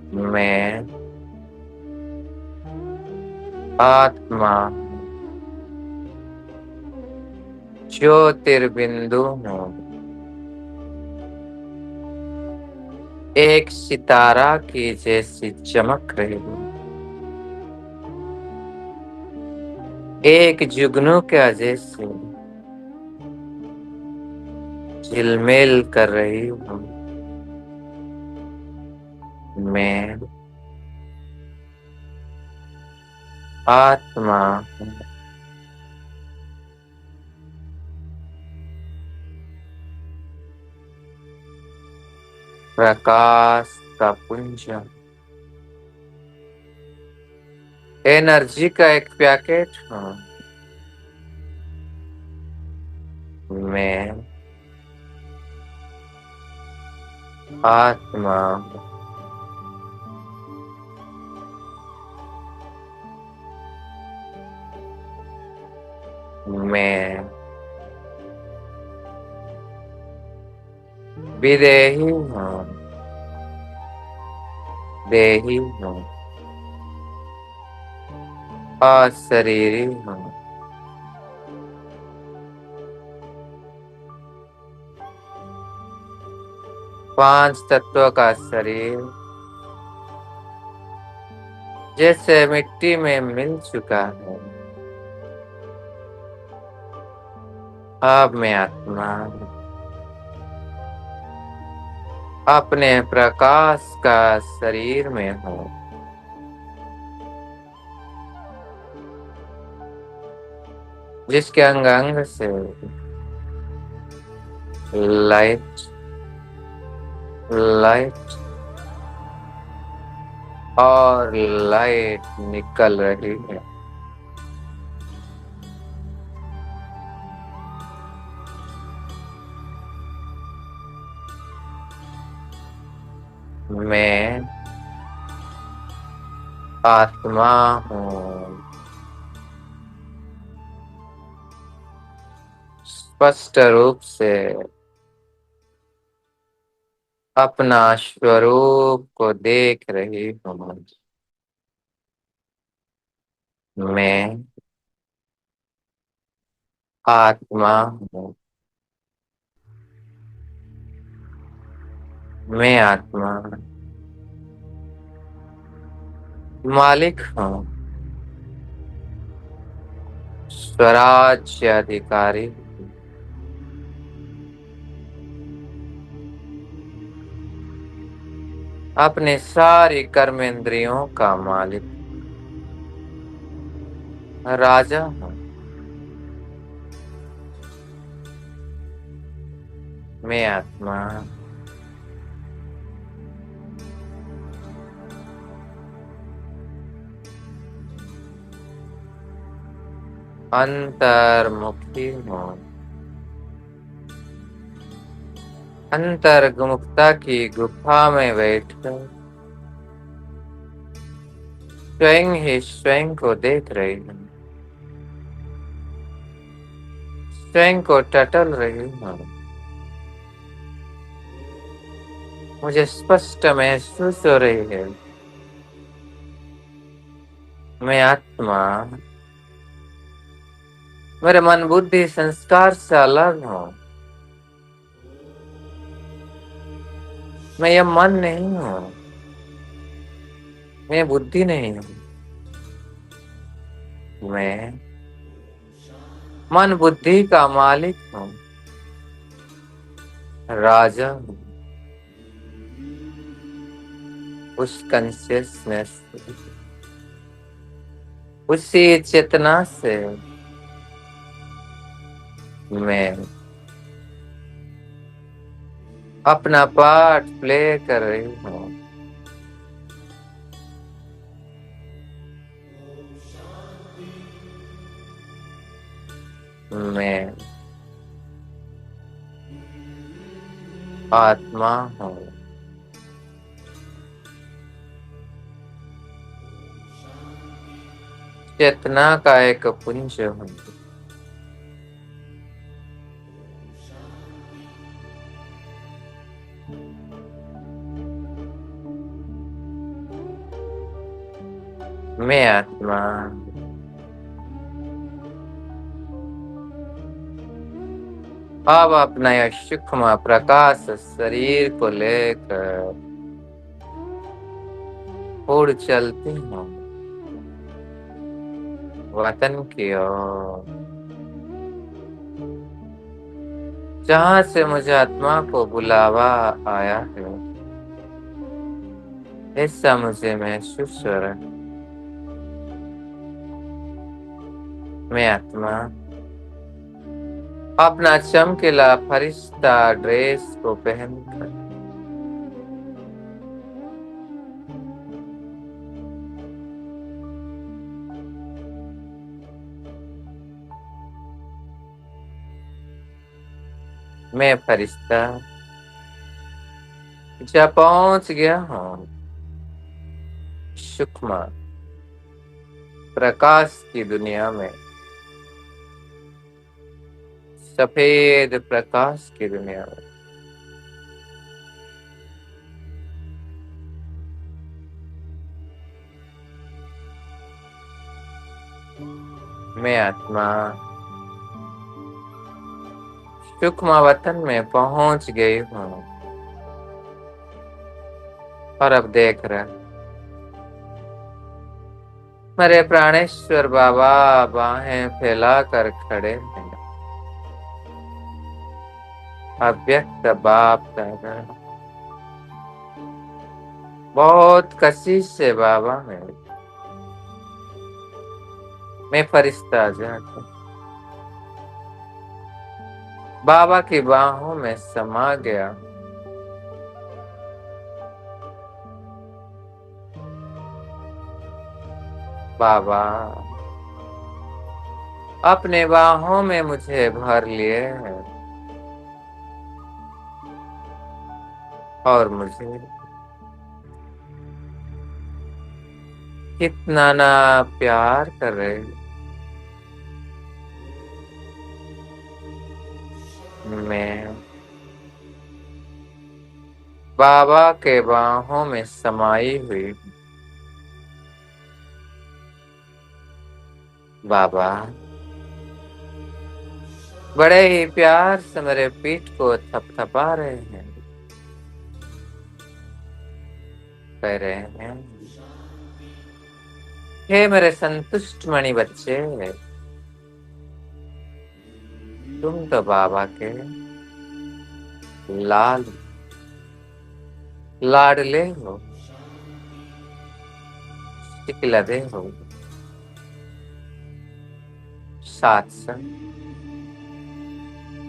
मैं आत्मा ज्योतिर्बिंदु हूँ। एक सितारा की जैसी चमक रही हूँ। एक जुगनू का जैसे झिलमिल कर रही हूँ। मैं आत्मा हूँ। प्रकाश का पुंज, एनर्जी का एक पैकेट हूँ। मैं आत्मा हूँ। मैं विदेही हूँ। देही हूँ। अशरीरी हूँ। 5 तत्वों का शरीर जैसे मिट्टी में मिल चुका है। अब मैं आत्मा अपने प्रकाश का शरीर में हूँ। जिसके अंग अंग से लाइट लाइट और लाइट निकल रही है। मैं आत्मा हूँ। स्पष्ट रूप से अपना स्वरूप को देख रही हूँ। मैं आत्मा हूँ। मैं आत्मा मालिक हूँ। स्वराज्य अधिकारी हूँ। अपने सारी कर्मेंद्रियों का मालिक राजा हूँ। मैं आत्मा अंतर्मुखी हूँ। अंतर्मुखता की गुफा में बैठकर स्वयं ही स्वयं को देख रही हूँ। स्वयं को टटोल रही हूँ। मुझे स्पष्ट महसूस हो रही है। मैं आत्मा मेरे मन बुद्धि संस्कार से अलग हूँ। मैं यह मन नहीं हूँ। मैं बुद्धि नहीं हूँ। मैं मन बुद्धि का मालिक हूँ। राजा हूँ। उस कॉन्शियसनेस, उसी चेतना से मैं अपना पार्ट प्ले कर रही हूँ। मैं आत्मा हूँ। चेतना का एक पुंज हूँ। मैं आत्मा अब अपना यह सूक्ष्म प्रकाश शरीर को लेकर उड़ चलती हूँ वतन की ओर, जहाँ से मुझे आत्मा को बुलावा आया है। ऐसा मुझे महसूस हो रहा है। मैं आत्मा अपना चमकीला फरिश्ता ड्रेस को पहनकर मैं फरिश्ता जब पहुंच गया हूँ सूक्ष्म प्रकाश की दुनिया में, सफेद प्रकाश की दुनिया में। मैं आत्मा सूक्ष्म वतन में पहुंच गई हूँ और अब देख रहा मेरे प्राणेश्वर बाबा बाहें फैलाकर खड़े हैं। अव्यक्त बाप दादा बहुत कशिश से बाबा मैं फरिश्ता जाकर बाबा की बाहों में समा गया। बाबा अपने बाहों में मुझे भर लिए हैं और मुझे कितना ना प्यार कर रहे हैं। मैं बाबा के बाहों में समाई हुई। बाबा बड़े ही प्यार से मेरे पीठ को थपथपा रहे हैं, कह रहे हैं, हे मेरे संतुष्ट मणि बच्चे, तुम तो बाबा के लाडले हो, टिकलदे हो, साथ संग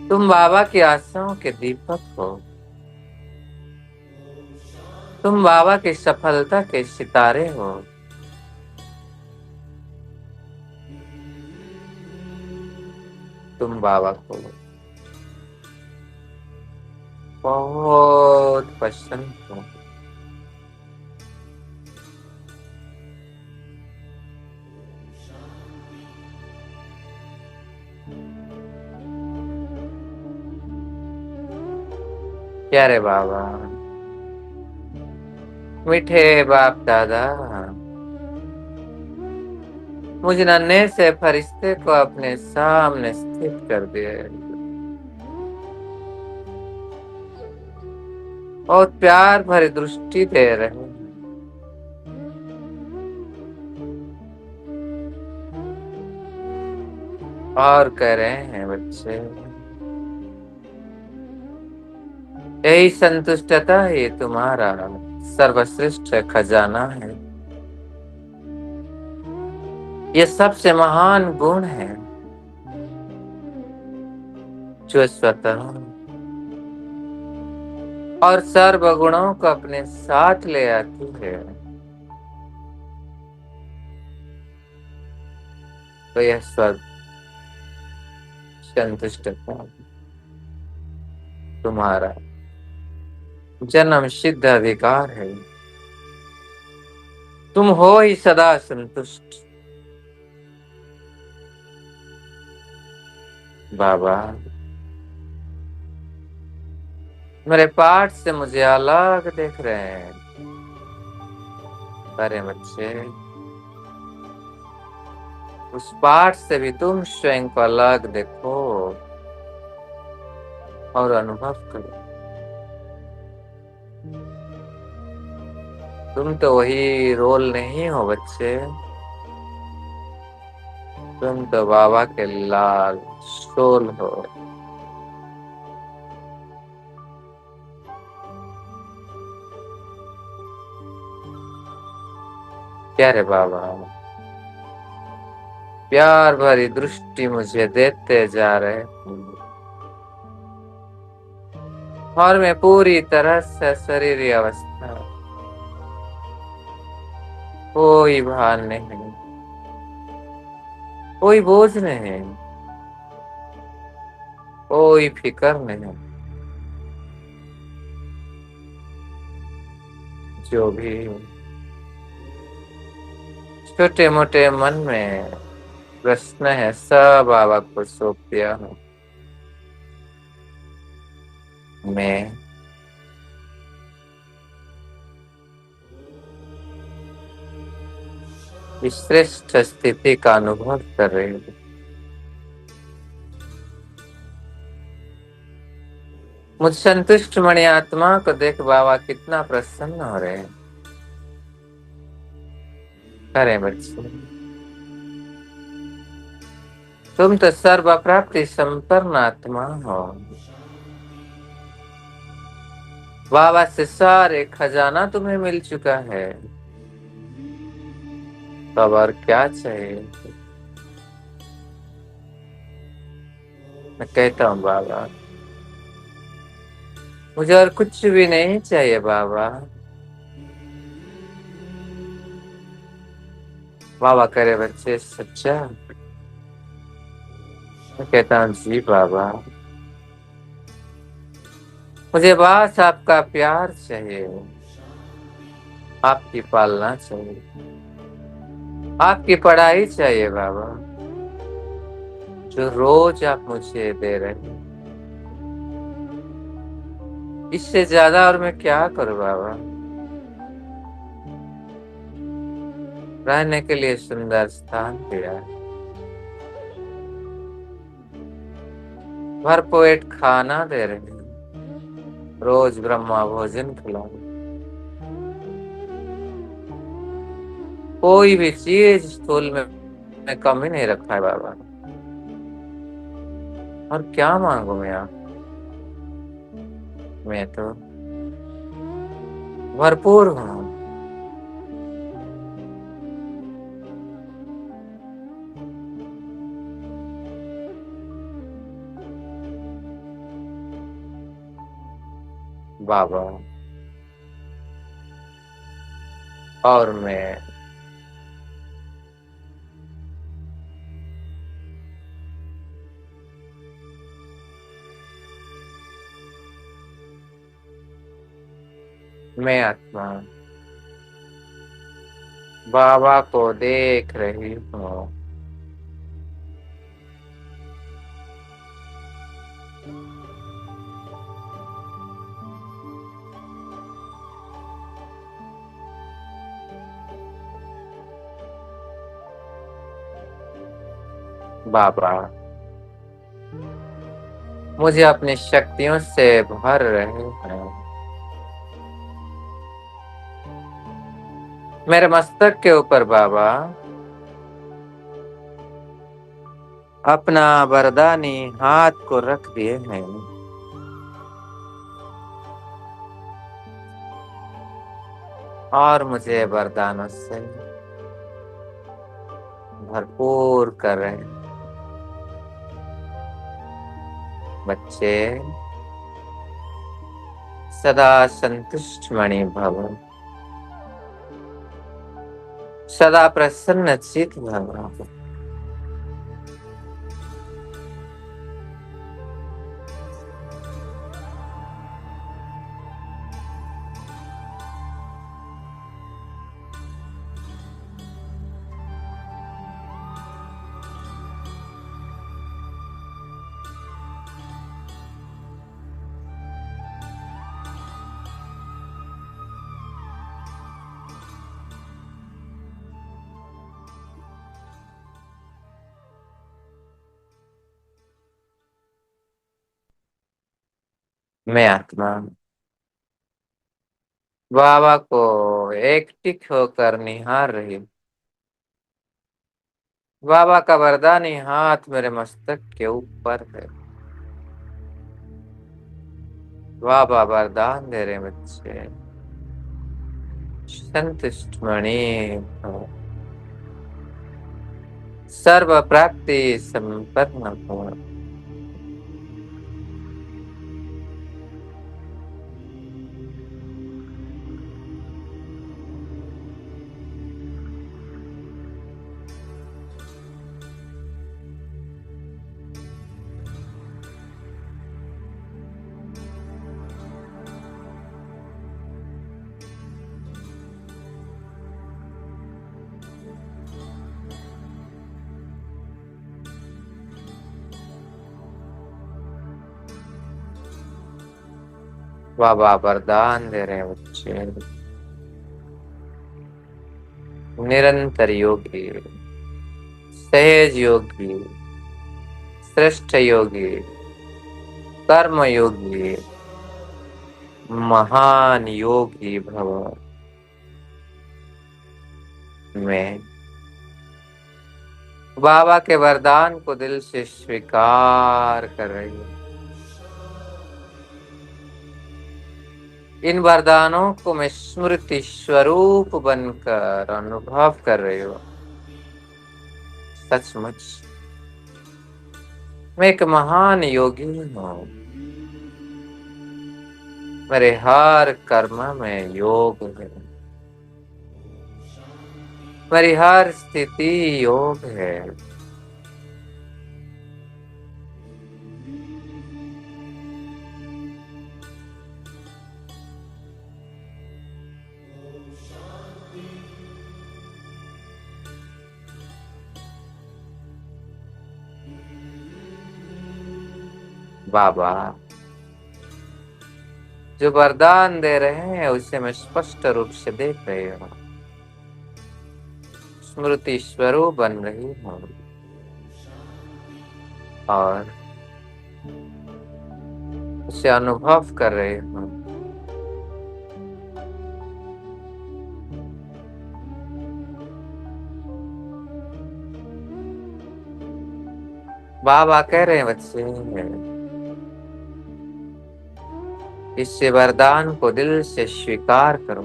तुम बाबा की आशाओं के दीपक हो। तुम बाबा की सफलता के सितारे हो। तुम बाबा को बहुत पसंद हो। प्यारे बाबा, मीठे बाप दादा, मुझ नन्हे से फरिश्ते को अपने सामने स्थित कर दिए और प्यार भरी दृष्टि दे रहे हैं। और कह रहे हैं, बच्चे, यही संतुष्टता ही तुम्हारा सर्वश्रेष्ठ खजाना है। ये सबसे महान गुण है जो स्वतः और सर्व गुणों को अपने साथ ले आती है। तो यह संतुष्टता तुम्हारा जन्म सिद्ध अधिकार है। तुम हो ही सदा संतुष्ट। बाबा मेरे पाठ से मुझे अलग देख रहे हैं। अरे बच्चे, उस पाठ से भी तुम स्वयं को अलग देखो और अनुभव करो। तुम तो वही रोल नहीं हो बच्चे, तुम तो बाबा के लाल सोल हो। क्या रे बाबा, प्यार भरी दृष्टि मुझे देते जा रहे हो और मैं पूरी तरह से शरीर अवस्था, कोई भान नहीं, कोई बोझ नहीं, कोई फिक्र नहीं, जो भी छोटे मोटे मन में प्रश्न है सब बाबा को सौंप दिया हूँ। मैं इस श्रेष्ठ स्थिति का अनुभव कर रही हूँ। मुझ संतुष्ट मणि आत्मा को देख बाबा कितना प्रसन्न हो रहे हैं। अरे बच्चे, तुम तो सर्व प्राप्ति संपन्न आत्मा हो। बाबा से सारे खजाना तुम्हें मिल चुका है, तब और क्या चाहिए। मैं कहता हूँ बाबा, मुझे और कुछ भी नहीं चाहिए बाबा। बाबा करे बच्चे सच्चा। मैं कहता हूँ जी बाबा, मुझे बस आपका प्यार चाहिए, आपकी पालना चाहिए, आपकी पढ़ाई चाहिए बाबा, जो रोज आप मुझे दे रहे हैं। इससे ज्यादा और मैं क्या करूं बाबा। रहने के लिए सुंदर स्थान दिया है, भरपेट खाना दे रहे हैं, रोज ब्रह्मा भोजन खिलाओ, कोई भी चीज स्थूल में कमी नहीं रखा है बाबा। और क्या मांगू मैं आप, मैं तो भरपूर हूँ। बाबा और मैं आत्मा बाबा को देख रही हूँ। बाबा मुझे अपनी शक्तियों से भर रहे हैं। मेरे मस्तक के ऊपर बाबा अपना वरदानी हाथ को रख दिए हैं और मुझे वरदानों से भरपूर कर रहे हैं। बच्चे सदा संतुष्ट मणि भव, सदा प्रसन्न चित भव। मैं आत्मा बाबा को एकटिक होकर निहार रही। बाबा का वरदानी हाथ मेरे मस्तक के ऊपर है। बाबा वरदान दे रहे बच्चे, संतुष्ट मणि भव, सर्व प्राप्ति संपन्न हो। बाबा वरदान दे रहे बच्चे, निरंतर योगी, सहज योगी, श्रेष्ठ योगी, कर्म योगी, महान योगी भव। मैं बाबा के वरदान को दिल से स्वीकार कर रही हूँ। इन वरदानों को मैं स्मृति स्वरूप बनकर अनुभव कर रही हूँ। सचमुच मैं एक महान योगी हूँ। मेरे हर कर्म में योग है, मेरी हर स्थिति योग है। बाबा जो वरदान दे रहे हैं उसे मैं स्पष्ट रूप से देख रही हूँ। स्मृति स्वरूप बन रही हूँ और उसे अनुभव कर रही हूँ। बाबा कह रहे हैं बच्चे, इस वरदान को दिल से स्वीकार करो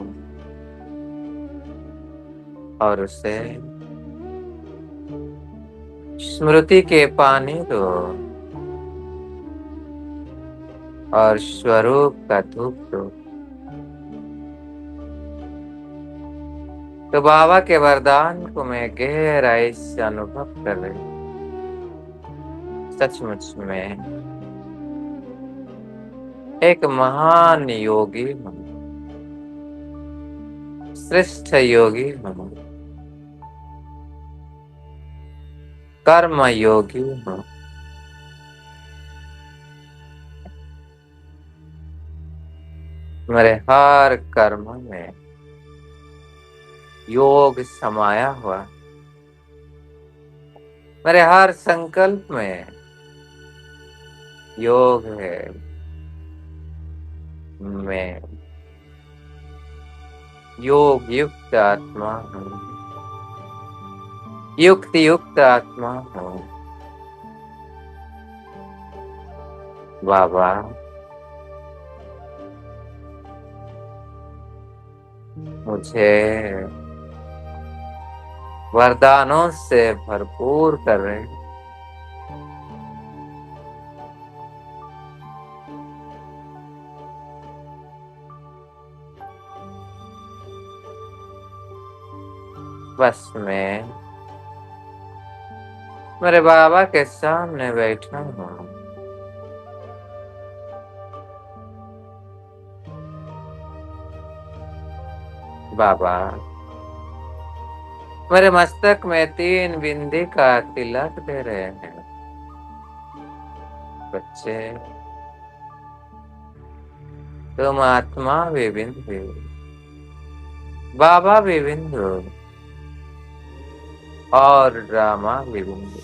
और उसे स्मृति के पानी दो और स्वरूप का धूप दो। तो बाबा के वरदान को मैं गहराई से अनुभव कर रही हूँ। सचमुच में एक महान योगी हूँ, श्रेष्ठ योगी हूँ, कर्म योगी हूँ। मेरे हर कर्म में योग समाया हुआ, मेरे हर संकल्प में योग है। मैं योग युक्त आत्मा हूँ, युक्ति युक्त आत्मा हूँ। बाबा मुझे वरदानों से भरपूर कर रहे हैं। बस मैं मेरे बाबा के सामने बैठा हूँ। बाबा मेरे मस्तक में 3 बिंदी का तिलक दे रहे हैं। बच्चे तुम आत्मा भी बिंदु, बाबा भी बिंदु और ड्रामा भी बिंदु।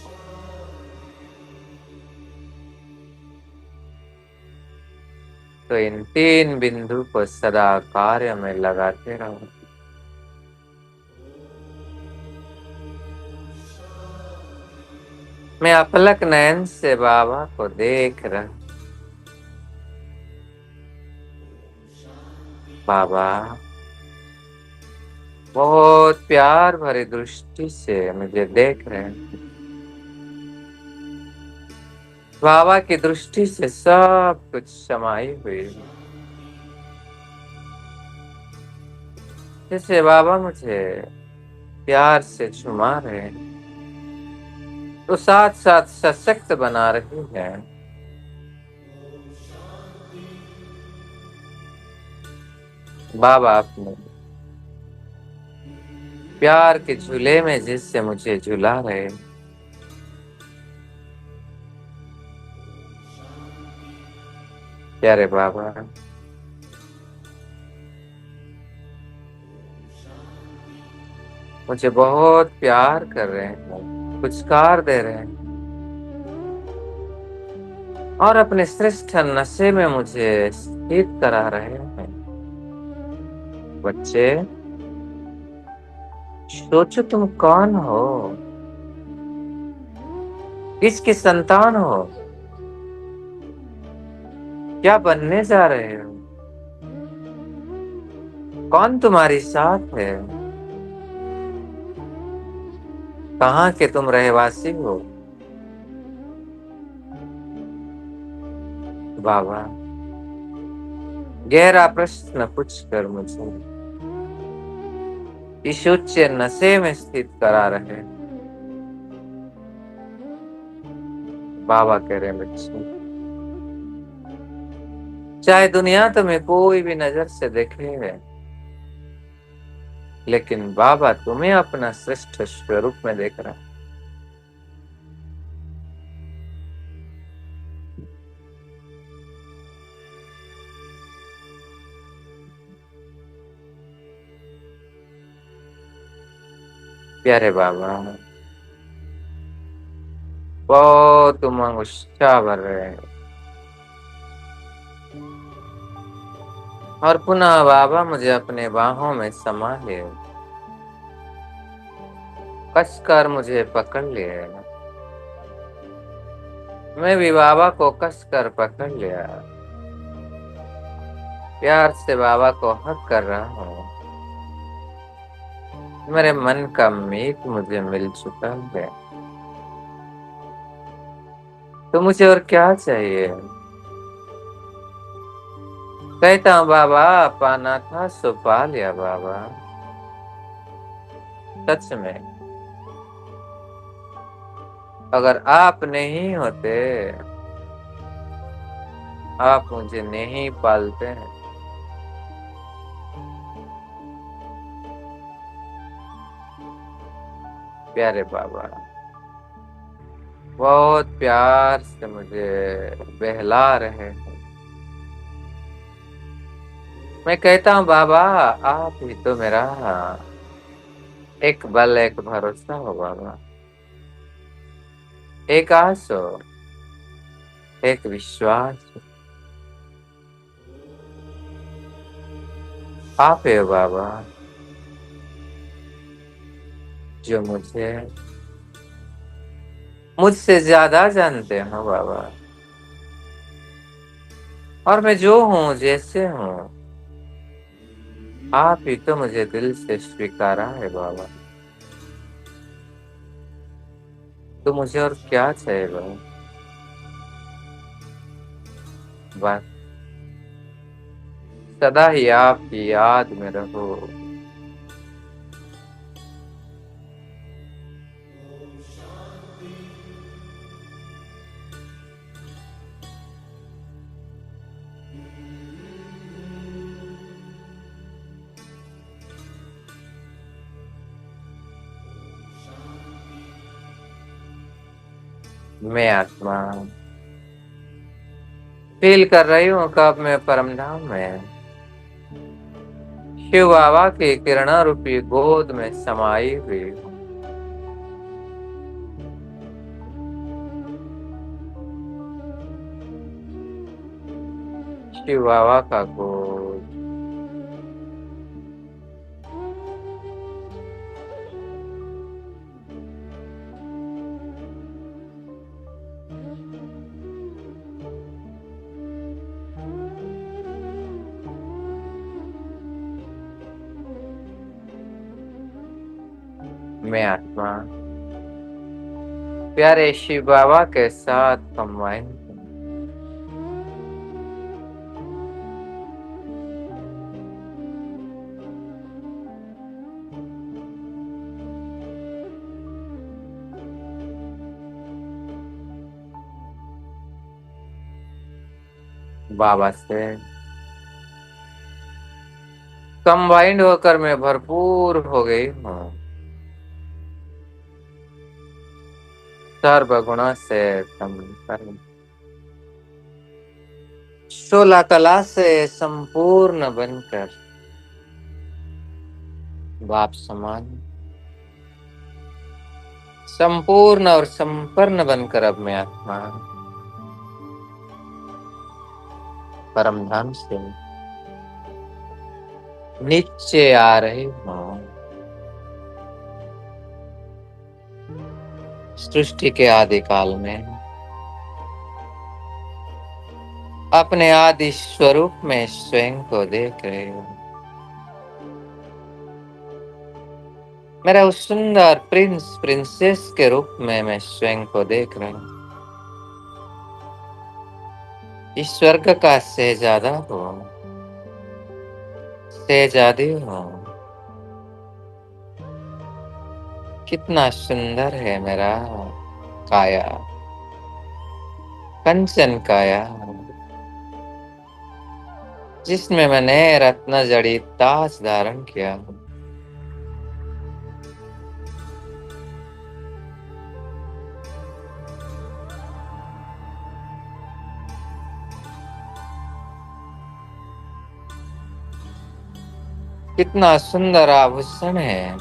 तो इन तीन बिंदु को सदा कार्य में लगाते रहो। मैं अपलक नयन से बाबा को देख रहा। बाबा बहुत प्यार भरी दृष्टि से मुझे देख रहे हैं। बाबा की दृष्टि से सब कुछ समाई हुई है। जैसे बाबा मुझे प्यार से चुमा रहे हैं तो साथ साथ सशक्त बना रही है। बाबा अपने प्यार के झूले में जिससे मुझे झुला रहे, प्यारे बाबा मुझे बहुत प्यार कर रहे हैं, पुचकार दे रहे हैं और अपने श्रेष्ठ नशे में मुझे स्थित करा रहे हैं। बच्चे सोचो तुम कौन हो, किसकी संतान हो, क्या बनने जा रहे हो, कौन तुम्हारी साथ है, कहाँ के तुम रहवासी हो। बाबा गहरा प्रश्न पूछकर मुझे इस उच्च नशे में स्थित करा रहे। बाबा कह रहे बच्चे चाहे दुनिया तुम्हें कोई भी नजर से देखे लेकिन बाबा तुम्हें अपना श्रेष्ठ स्वरूप में देख रहा है। प्यारे बाबा बहुत उमंग उत्साह भर रहे हैं और पुनः बाबा मुझे अपने बाहों में समा लिए, कसकर मुझे पकड़ लिए। मैं भी बाबा को कसकर पकड़ लिया, प्यार से बाबा को हक कर रहा हूँ। मेरे मन का मीत मुझे मिल चुका है, तो मुझे और क्या चाहिए। कहता हूँ बाबा पाना था सो पा लिया बाबा। सच में अगर आप नहीं होते, आप मुझे नहीं पालते हैं, प्यारे बाबा बहुत प्यार से मुझे बहला रहे हैं। मैं कहता हूँ बाबा आप ही तो मेरा एक बल एक भरोसा हो बाबा, एक आस हो, एक विश्वास हो। आप है बाबा जो मुझसे ज्यादा जानते हो बाबा, और मैं जो हूँ जैसे हूँ आप ही तो मुझे दिल से स्वीकारा है बाबा। तो मुझे और क्या चाहिए बाबा, बस सदा ही आपकी याद में रहो। मैं आत्मा फील कर रही हूँ कब मैं परम धाम में शिव बाबा की किरण रूपी गोद में समाई हुई। शिव बाबा का गोद। मैं आत्मा प्यारे शिव बाबा के साथ कंबाइन। बाबा से कंबाइंड होकर मैं भरपूर हो गई हूँ, सर्वगुणों से संपन्न, 16 कला से संपूर्ण बनकर बाप समान संपूर्ण और संपन्न बनकर अब मैं आत्मा परम धाम से नीचे आ रही हूँ। सृष्टि के आदि काल में अपने आदि स्वरूप में स्वयं को देख रहे हूँ। मेरा उस सुंदर प्रिंस प्रिंसेस के रूप में मैं स्वयं को देख रहा हूँ। इस स्वर्ग का शहजादा हो, शहजादी हो। कितना सुंदर है मेरा काया, कंचन काया, जिसमें मैंने रत्न जड़ित ताज धारण किया। कितना सुंदर आभूषण है,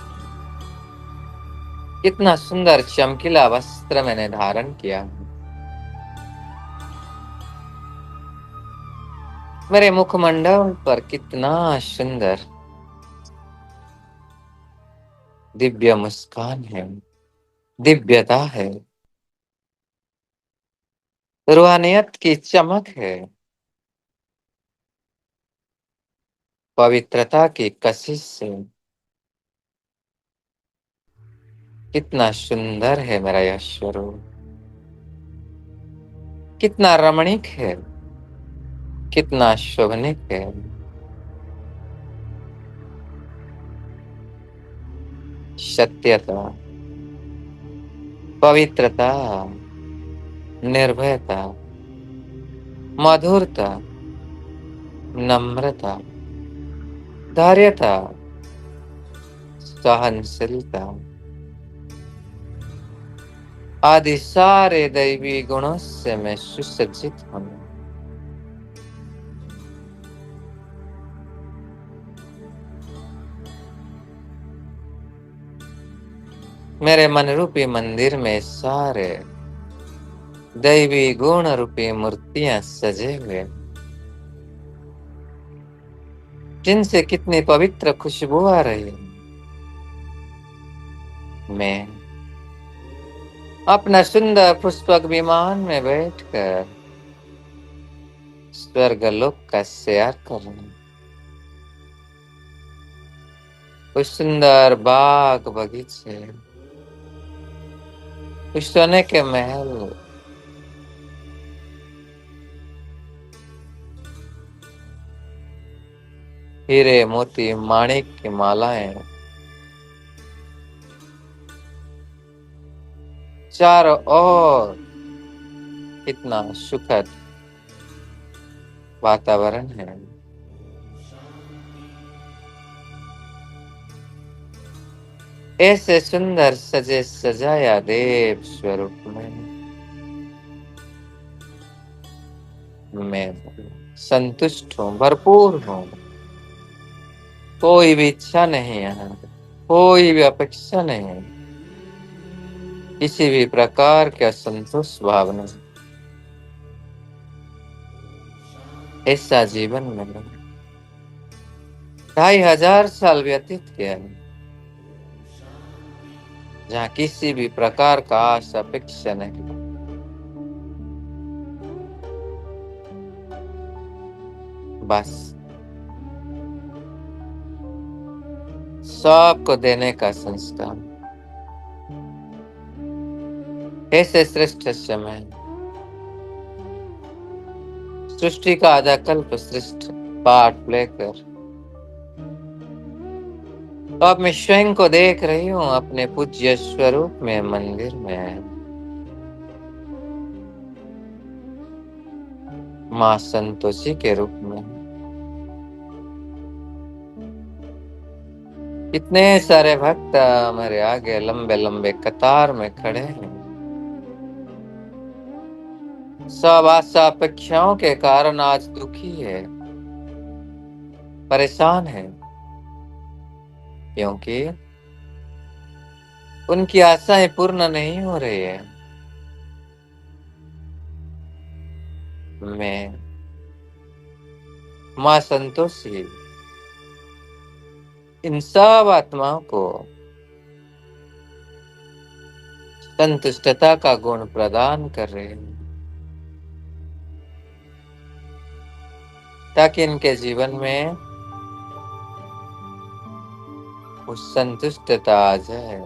कितना सुंदर चमकीला वस्त्र मैंने धारण किया। मेरे मुखमंडल पर कितना सुंदर दिव्य मुस्कान है, दिव्यता है, रूहानियत की चमक है, पवित्रता की कशिश से। कितना सुंदर है मेरा यह स्वरूप, कितना रमणीक है, कितना शोभनीक है। सत्यता, पवित्रता, निर्भयता, मधुरता, नम्रता, धैर्यता, सहनशीलता आदि सारे दैवी गुणों से मैं सुसज्जित हूं। मेरे मन रूपी मंदिर में सारे दैवी गुण रूपी मूर्तियां सजे हुए, जिनसे कितनी पवित्र खुशबू आ रही है। मैं अपना सुंदर पुष्पक विमान में बैठकर स्वर्गलोक का सैर कर रहा हूं। उस सुंदर बाग बगीचे, उस सोने के महल, हीरे मोती माणिक की मालाएं चारों ओर, कितना सुखद वातावरण है। ऐसे सुंदर सजे सजाया देव स्वरूप में मैं संतुष्ट हूँ, भरपूर हूँ। कोई भी इच्छा नहीं है, कोई भी अपेक्षा नहीं, किसी भी प्रकार के असंतोष भावना। ऐसा जीवन मैंने 2500 साल व्यतीत किया है, जहाँ किसी भी प्रकार का आश अपेक्षा नहीं, बस सबको देने का संस्कार। ऐसे श्रेष्ठ समय सृष्टि का आधा कल्प श्रेष्ठ पाठ लेकर तो अब मैं स्वयं को देख रही हूँ अपने पूज्य स्वरूप में मंदिर में, माँ संतोषी के रूप में। इतने सारे भक्त मेरे आगे लंबे लंबे कतार में खड़े हैं, सब आशा अपेक्षाओं के कारण आज दुखी है, परेशान है, क्योंकि उनकी आशाएं पूर्ण नहीं हो रही है। मैं माँ संतोषी इन सब आत्माओं को संतुष्टता का गुण प्रदान कर रहे हैं, ताकि इनके जीवन में उस संतुष्टता आ जाए।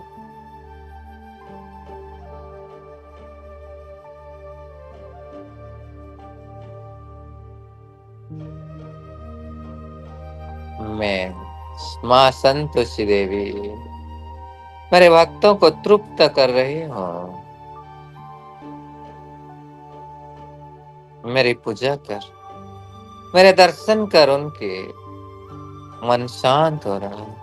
मैं माँ संतोषी देवी मेरे भक्तों को तृप्त कर रही हूँ। मेरी पूजा कर, मेरे दर्शन कर, उनके मन शांत हो रहा है,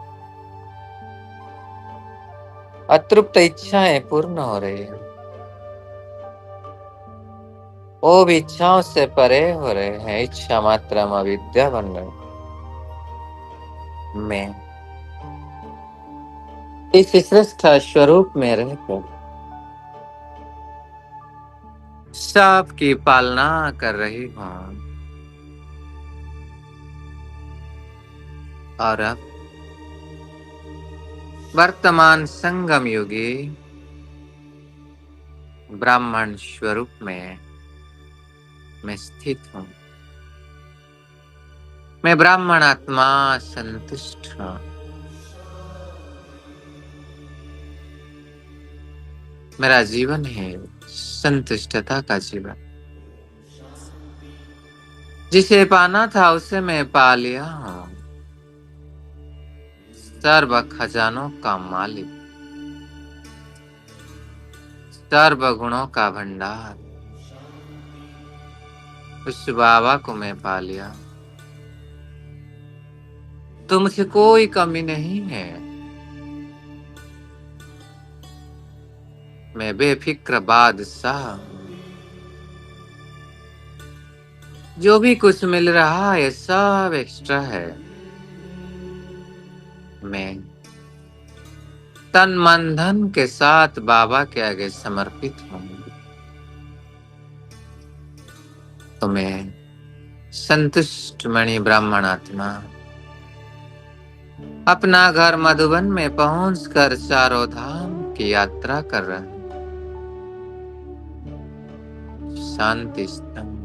अतृप्त इच्छाएं पूर्ण हो रही है, वो भी इच्छाओं से परे हो रहे हैं, इच्छा मात्र में अविद्या बन रहे। मैं इस श्रेष्ठ स्वरूप में रहकर सबकी पालना कर रही हूँ। और अब वर्तमान संगम युगी ब्राह्मण स्वरूप में मैं स्थित हूँ। मैं ब्राह्मण आत्मा संतुष्ट हूँ। मेरा जीवन है संतुष्टता का जीवन। जिसे पाना था उसे मैं पा लिया हूँ। सर्व खजानों का मालिक, सर्व गुणों का भंडार, उस बाबा को मैं पा लिया। तो मुझे कोई कमी नहीं है। मैं बेफिक्र बादशाह हूं। जो भी कुछ मिल रहा है सब एक्स्ट्रा है। मैं तन मन धन के साथ बाबा के आगे समर्पित हूँ। तो मैं संतुष्ट मणि ब्राह्मण आत्मा अपना घर मधुबन में पहुंचकर चारों धाम की यात्रा कर रहा हूं। शांति स्तंभ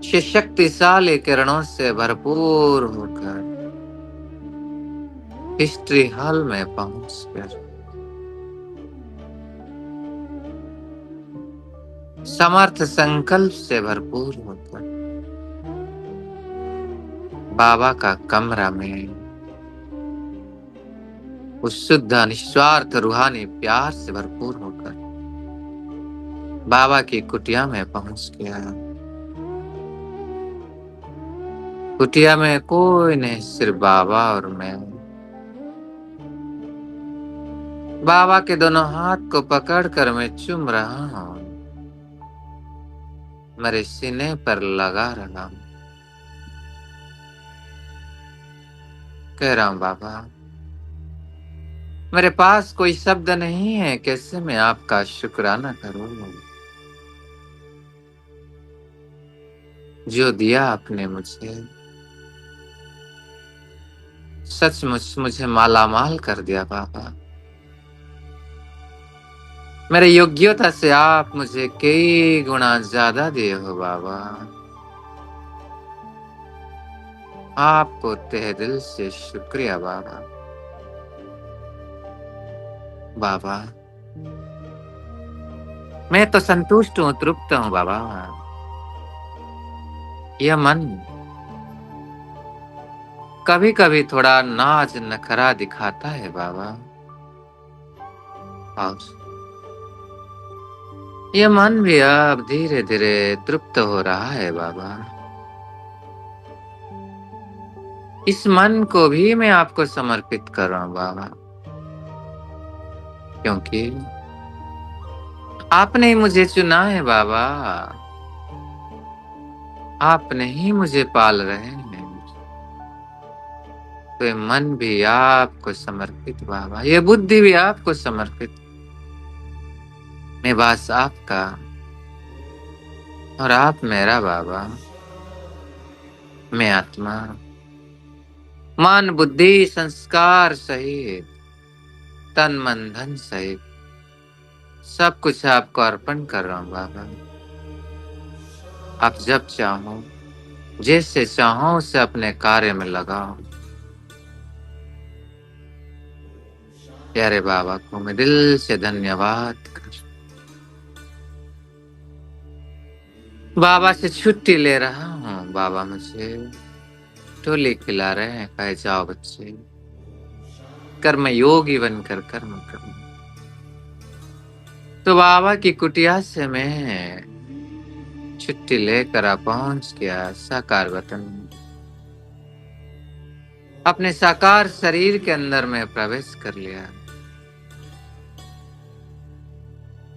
शक्तिशाली किरणों से भरपूर होकर हिस्ट्री हॉल में पहुंचकर समर्थ संकल्प से भरपूर होकर बाबा का कमरा में उस शुद्ध निस्वार्थ रूहानी प्यार से भरपूर होकर बाबा की कुटिया में पहुंच गया। कुटिया में कोई नहीं, सिर्फ बाबा और मैं। बाबा के दोनों हाथ को पकड़कर मैं चूम रहा हूं, मेरे सीने पर लगा रहा हूं, कह रहा हूं बाबा मेरे पास कोई शब्द नहीं है, कैसे मैं आपका शुक्राना करूं। जो दिया आपने मुझे, सचमुच मुझे मालामाल कर दिया बाबा। मेरे योग्यता से आप मुझे कई गुना ज्यादा दिए हो बाबा। आपको तहे दिल से शुक्रिया बाबा। बाबा मैं तो संतुष्ट हूँ, तृप्त हूँ बाबा। यह मन कभी कभी थोड़ा नाज नखरा दिखाता है बाबा, और यह मन भी अब धीरे धीरे तृप्त हो रहा है बाबा। इस मन को भी मैं आपको समर्पित कर रहा हूँ बाबा, क्योंकि आपने ही मुझे चुना है बाबा। आपने ही मुझे पाल रहे हैं, तो ये मन भी आपको समर्पित बाबा, ये बुद्धि भी आपको समर्पित। मैं बस आपका और आप मेरा बाबा। मैं आत्मा, मन बुद्धि संस्कार सहित, तन मन धन सहित सब कुछ आपको अर्पण कर रहा हूँ बाबा। आप जब चाहो, जैसे चाहो उसे अपने कार्य में लगाओ। प्यारे बाबा को मैं दिल से धन्यवाद कर, बाबा से छुट्टी ले रहा हूँ। बाबा मुझे टोली खिला रहे हैं, कहे जाओ बच्चे, कर्म योगी बनकर कर्म करो। तो बाबा की कुटिया से मैं छुट्टी लेकर आ पहुंच गया साकार वतन। अपने साकार शरीर के अंदर में प्रवेश कर लिया।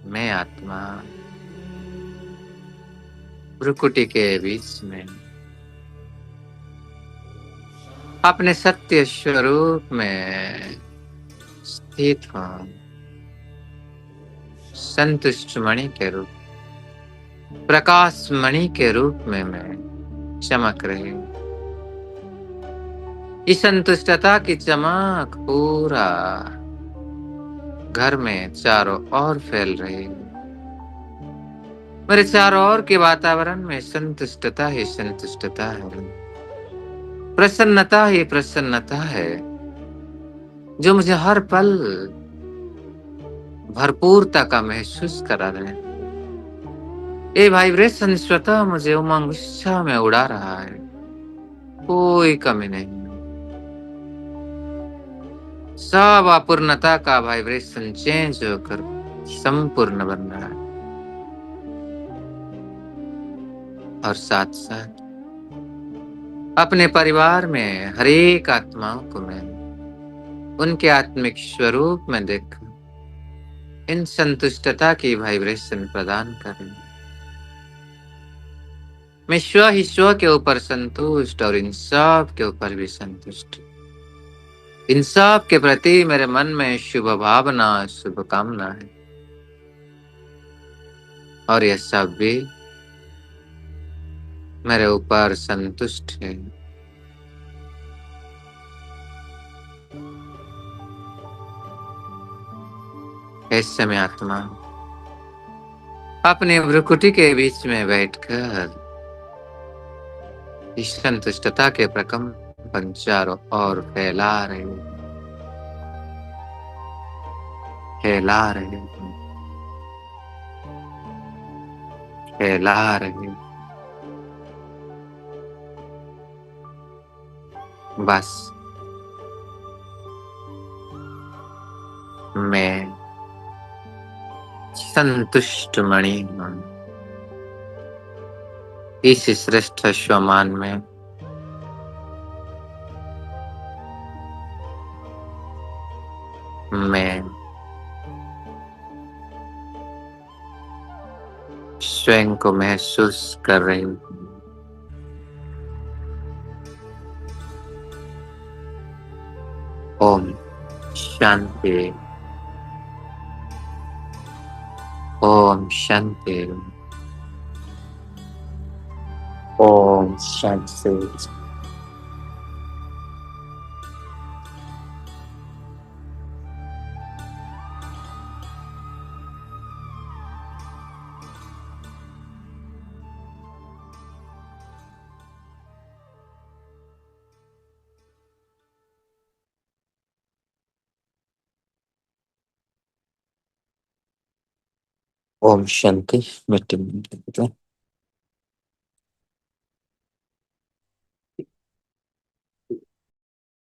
मैं आत्मा भ्रुकुटी के बीच में अपने सत्य स्वरूप में स्थित हूं। संतुष्ट मणि के रूप, प्रकाश मणि के रूप में मैं चमक रही हूं। इस संतुष्टता की चमक पूरा घर में चारों ओर फैल रही है। मेरे चारों ओर के वातावरण में संतुष्टता ही संतुष्टता है, प्रसन्नता ही प्रसन्नता है, जो मुझे हर पल भरपूरता का महसूस करा रहे हैं। ये वाइब्रेशन स्वतः मुझे उमंग उत्साह में उड़ा रहा है, कोई कमी नहीं। सब अपूर्णता का वाइब्रेशन चेंज होकर संपूर्ण बन रहा है, और साथ साथ अपने परिवार में हर एक आत्माओं को मैं उनके आत्मिक स्वरूप में देखकर इन संतुष्टता की वाइब्रेशन प्रदान करें। मैं स्व ही स्व के ऊपर संतुष्ट और इन सब के ऊपर भी संतुष्ट। इन सब के प्रति मेरे मन में शुभ भावना, शुभ कामना है, और यह सब भी मेरे ऊपर संतुष्ट है। ऐसे में आत्मा अपने भ्रुकुटी के बीच में बैठकर इस संतुष्टता के प्रकंपन चारों ओर फैला रहे, फैला रहे, फैला रहे। बस मैं संतुष्ट मणि हूं। इस श्रेष्ठ स्वमान में मैं स्वयं को महसूस कर रही हूं। ओम शांति, ओम शांति। ओम शांति। ओम शांति। मिट्टी में